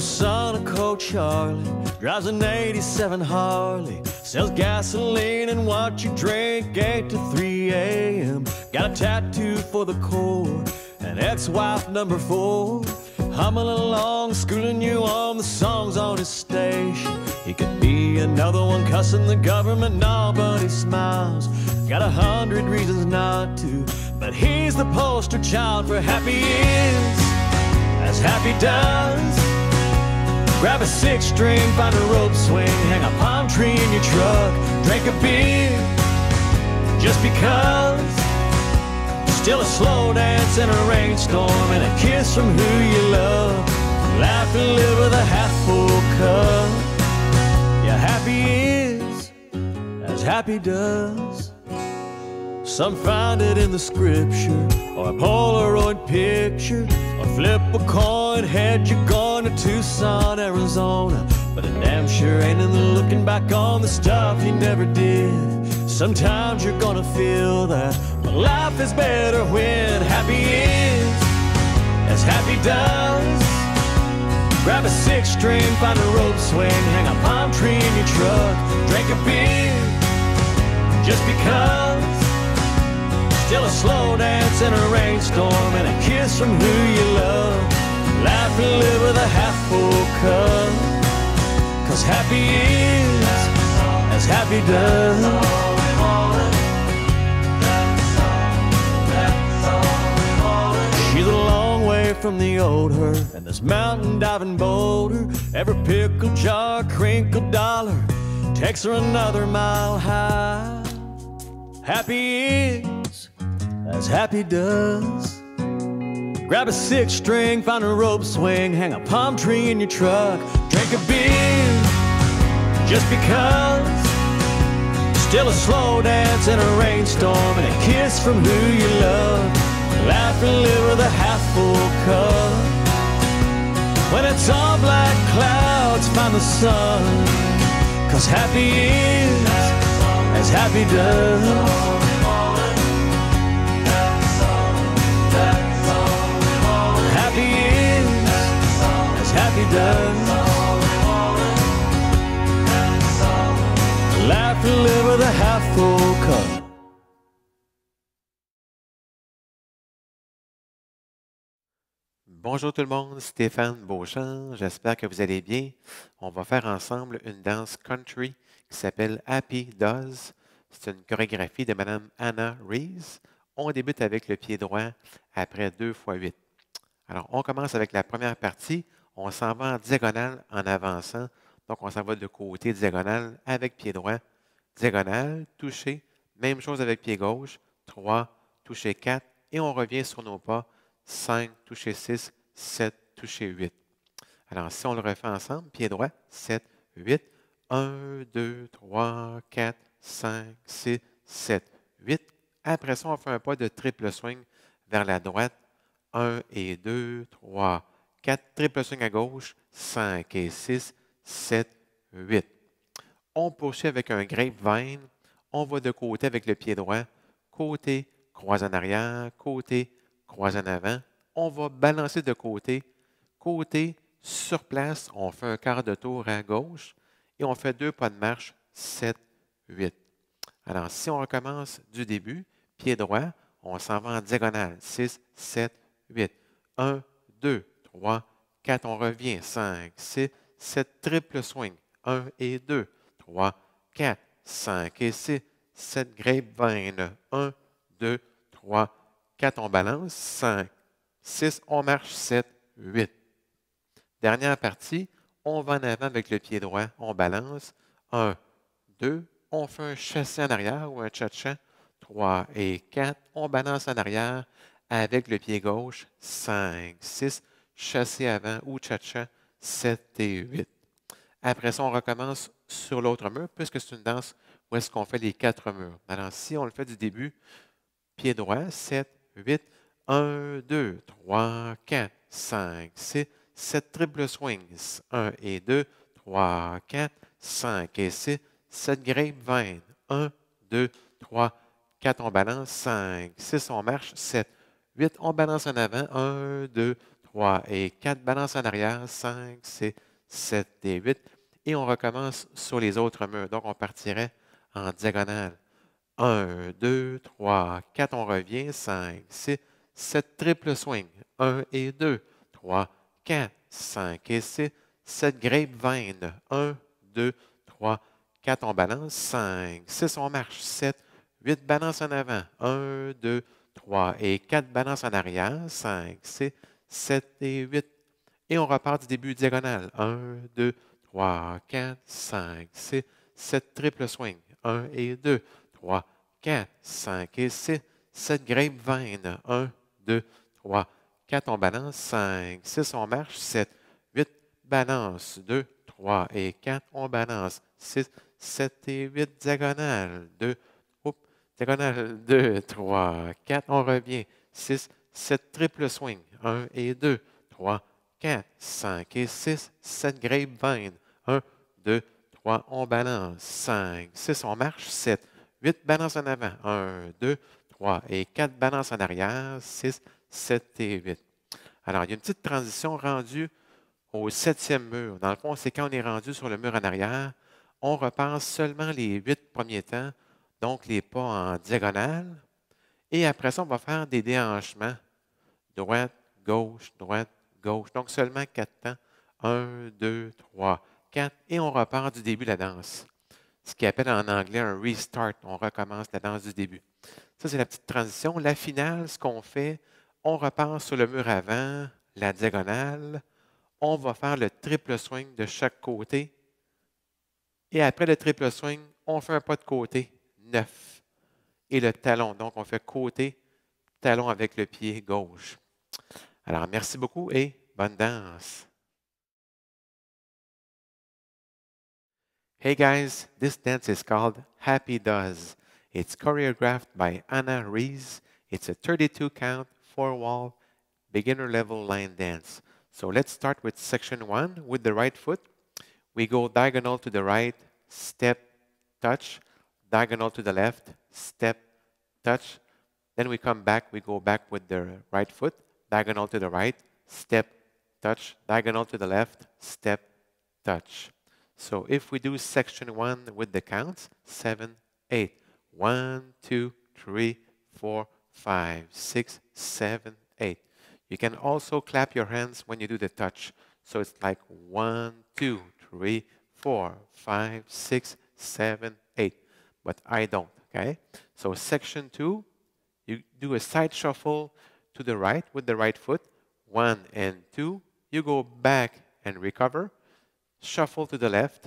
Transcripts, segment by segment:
old son of Coach Charlie drives an 87 Harley, sells gasoline and what you drink 8 to 3 a.m. Got a tattoo for the Corps, an ex-wife number 4, humming along, schooling you on the songs on his station. He could be another one cussing the government, no, but he smiles. Got 100 reasons not to, but he's the poster child for happy is, as happy does. Grab a 6-string, find a rope swing, hang a palm tree in your truck, drink a beer, just because. Still a slow dance in a rainstorm and a kiss from who you love. Laugh and live with a half-full cup. Yeah, happy is as happy does. Some find it in the scripture, or a Polaroid picture, or flip a coin, head you're going to Tucson, Arizona. But it damn sure ain't in the looking back on the stuff you never did. Sometimes you're gonna feel that, but life is better when happy is as happy does. Grab a 6-string, find a rope swing, hang a palm tree in your truck, drink a beer, just because. Still a slow dance in a rainstorm and a kiss from who you love. Laugh and live with a half-full cup, 'cause happy is as happy does. She's a long way from the old her and this mountain diving boulder. Every pickle jar, crinkled dollar takes her another mile high. Happy is as happy does. Grab a 6-string, find a rope swing, hang a palm tree in your truck, drink a beer, just because. Still a slow dance in a rainstorm and a kiss from who you love. Laugh and live with a half-full cup. When it's all black clouds, find the sun, 'cause happy is as happy does. Happy is as happy does. Laugh and live with a half-full cup. Bonjour tout le monde, Stéphane Beauchamp, j'espère que vous allez bien. On va faire ensemble une danse country qui s'appelle Happy Does. C'est une chorégraphie de Mme Anna Rees. On débute avec le pied droit après 2 x 8. Alors, on commence avec la première partie. On s'en va en diagonale en avançant. Donc, on s'en va de côté diagonale avec pied droit. Diagonale, touché. Même chose avec pied gauche. 3, touché 4. Et on revient sur nos pas. 5, touché 6, 7, touché 8. Alors, si on le refait ensemble, pied droit, 7, 8. 1, 2, 3, 4, 5, 6, 7, 8. Après ça, on fait un pas de triple swing vers la droite. 1 et 2, 3, 4. Triple swing à gauche. 5 et 6, 7, 8. On poursuit avec un grapevine. On va de côté avec le pied droit. Côté, croise en arrière. Côté, croise en avant. On va balancer de côté. Côté, sur place, on fait un quart de tour à gauche. Et on fait 2 pas de marche. 7, 8. Alors, si on recommence du début, pied droit, on s'en va en diagonale. 6, 7, 8. 1, 2, 3, 4. On revient. 5, 6, 7. Triple swing. 1 et 2, 3, 4, 5 et 6. 7 grapevine. 1, 2, 3, 4. On balance. 5, 6. On marche. 7, 8. Dernière partie. On va en avant avec le pied droit. On balance. 1, 2. On fait un chassé en arrière ou un cha-cha. 3 et 4. On balance en arrière avec le pied gauche. 5, 6. Chassé avant ou cha-cha. 7 et 8. Après ça, on recommence sur l'autre mur, puisque c'est une danse où est-ce qu'on fait les 4 murs. Alors, si on le fait du début, pied droit, 7, 8, 1, 2, 3, 4, 5, 6, 7 triple swings. 1 et 2, 3, 4, 5 et 6, 7 grapevine. 1, 2, 3, 4, on balance. 5, 6, on marche. 7, 8, on balance en avant. 1, 2, 3 et 4. Balance en arrière, 5, 6, 7 et 8. Et on recommence sur les autres murs. Donc, on partirait en diagonale. 1, 2, 3, 4. On revient. 5, 6, 7. Triple swing. 1 et 2, 3, 4, 5 et 6. 7 grapevine. 1, 2, 3, 4. On balance. 5, 6. On marche. 7, 8. Balance en avant. 1, 2, 3 et 4. Balance en arrière. 5, 6, 7 et 8. Et on repart du début diagonal. 1, 2, 3, 4, 5, 6, 7 triple swing. 1 et 2, 3, 4, 5 et 6, 7 grapevine. 1, 2, 3, 4. On balance. 5, 6. On marche. 7, 8. Balance. 2, 3 et 4. On balance. 6, 7 et 8. Diagonale. 2. Diagonale. 2, 3, 4. On revient. 6, 7 triple swing. 1 et 2, 3, 4, 5 et 6, 7 grapevine. 1, 2, 3, on balance. 5, 6, on marche. 7, 8, balance en avant. 1, 2, 3 et 4, balance en arrière. 6, 7 et 8. Alors, il y a une petite transition rendue au 7e mur. Dans le fond, c'est quand on est rendu sur le mur en arrière, on repasse seulement les 8 premiers temps, donc les pas en diagonale. Et après ça, on va faire des déhanchements. Droite, gauche, droite, gauche. Donc seulement 4 temps. 1, 2, 3, 4. Et on repart du début de la danse. Ce qu'on appelle en anglais un restart. On recommence la danse du début. Ça, c'est la petite transition. La finale, ce qu'on fait, on repart sur le mur avant, la diagonale. On va faire le triple swing de chaque côté. Et après le triple swing, on fait un pas de côté, 9. Et le talon. Donc, on fait côté, talon avec le pied gauche. Alors, merci beaucoup et bonne danse. Hey guys, this dance is called Happy Does. It's choreographed by Anna Rees. It's a 32 count, 4-wall, beginner level line dance. So let's start with section 1 with the right foot. We go diagonal to the right, step, touch, diagonal to the left, step, touch. Then we come back, we go back with the right foot, diagonal to the right, step, touch, diagonal to the left, step, touch. So if we do section 1 with the counts, 7, 8. 1, 2, 3, 4, 5, 6, 7, 8. You can also clap your hands when you do the touch. So it's like 1, 2, 3, 4, 5, 6, 7, 8. But I don't, okay? So section 2, you do a side shuffle to the right with the right foot. 1 and 2. You go back and recover. Shuffle to the left.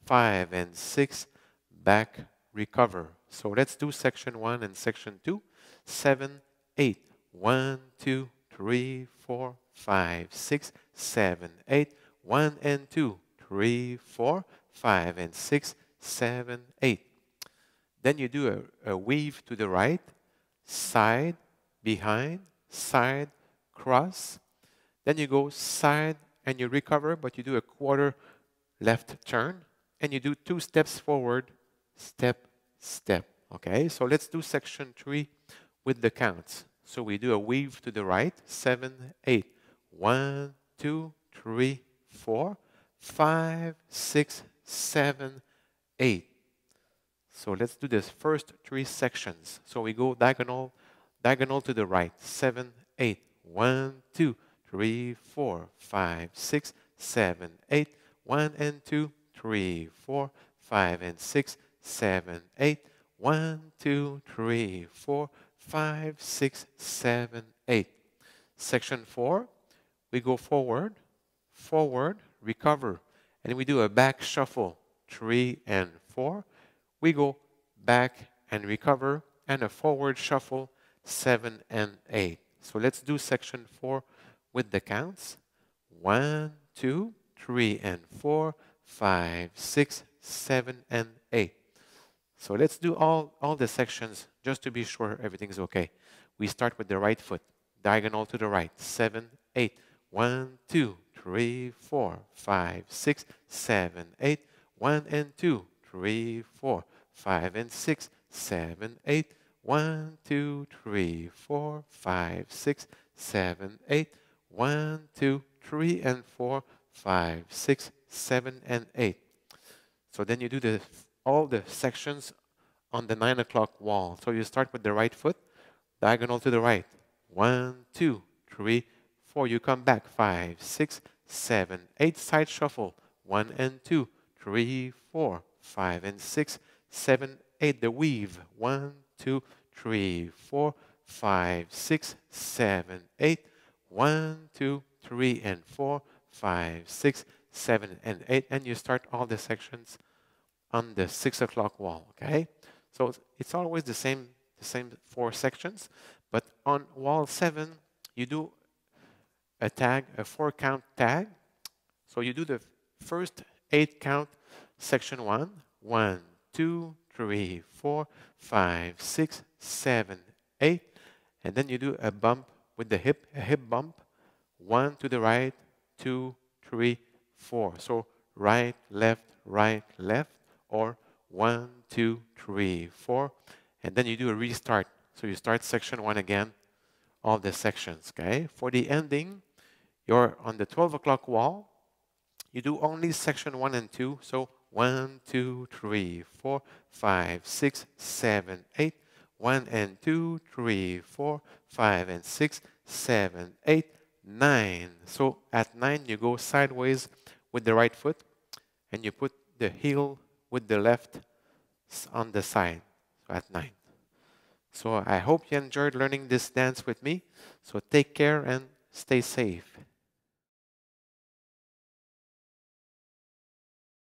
5 and 6. Back, recover. So let's do section 1 and section 2. 7, 8. 1, 2, 3, 4, 5, 6, 7, 8. 1 and 2, 3, 4, 5 and 6, 7, 8. Then you do a weave to the right. Side, behind, side, cross. Then you go side and you recover, but you do a quarter left turn. And you do 2 steps forward, step, step. Okay, so let's do section 3 with the counts. So we do a weave to the right, 7, 8. 1, 2, 3, 4, 5, 6, 7, 8. So let's do the first 3 sections. So we go diagonal to the right. 7, 8. 1, 2, 3, 4, 5, 6, 7, 8. 1 and 2, 3, 4, 5 and 6, 7, 8. 1, 2, 3, 4, 5, 6, 7, 8. Section 4, we go forward, forward, recover. And we do a back shuffle, 3 and 4. We go back and recover, and a forward shuffle, 7 and 8. So let's do section 4 with the counts. 1, 2, 3 and 4, 5, 6, 7 and 8. So let's do all the sections just to be sure everything's okay. We start with the right foot, diagonal to the right, 7, 8. 1, 2, 3, 4, 5, 6, 7, 8. 1 and 2, 3, 4, 5 and 6, 7, 8. 1, 2, 3, 4, 5, 6, 7, 8. 1, 2, 3, and 4, 5, 6, 7, and 8. So then you do all the sections on the 9 o'clock wall. So you start with the right foot, diagonal to the right. 1, 2, 3, 4. You come back. 5, 6, 7, 8. Side shuffle. 1 and 2, 3, 4, 5, and 6, 7, 8. The weave. 1, 2, 3, 4, 5, 6, 7, 8. 1, 2, 3, and 4, 5, 6, 7, and 8. And you start all the sections on the 6 o'clock wall. Okay? So it's always the same 4 sections, but on wall 7, you do a tag, a 4-count tag. So you do the first 8 count section 1. 1, 2, 3, 4, 5, 6, 7, 8. And then you do a bump with the hip, a hip bump. 1 to the right, 2, 3, 4. So right, left, or 1, 2, 3, 4. And then you do a restart. So you start section 1 again, all the sections, okay? For the ending, you're on the 12 o'clock wall. You do only section 1 and 2. So 1, 2, 3, 4, 5, 6, 7, 8. 1 and 2, 3, 4, 5, and 6, 7, 8, 9. So at 9, you go sideways with the right foot, and you put the heel with the left on the side. So at 9. So I hope you enjoyed learning this dance with me. So take care and stay safe.